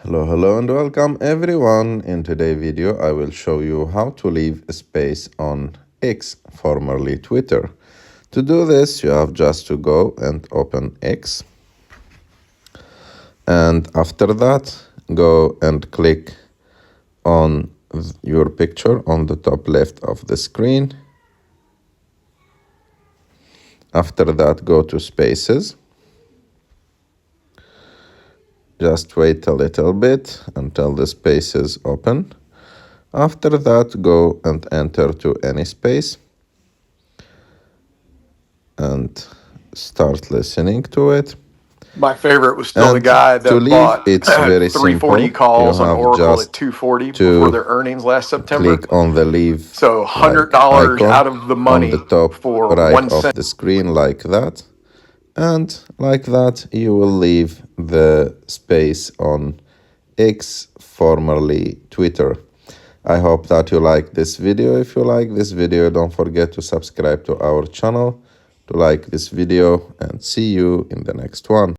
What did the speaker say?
Hello and welcome everyone. In today's video I will show you how to leave a space on X, formerly Twitter. To do this you have just to go and open X, and after that go and click on your picture on the top left of the screen. After that go to Spaces. Just wait a little bit until the spaces open. After that, go and enter to any space and start listening to it. My favorite was still the And guy to that leave, bought it's very 340 simple. You calls on have Oracle at just 240 before their to earnings last September. click on the leave So like $100 icon out of the on the money top for right 1 of cent. the screen like that. And like that, you will leave the space on X, formerly Twitter. I hope that you like this video. If you like this video, don't forget to subscribe to our channel, to like this video, and see you in the next one.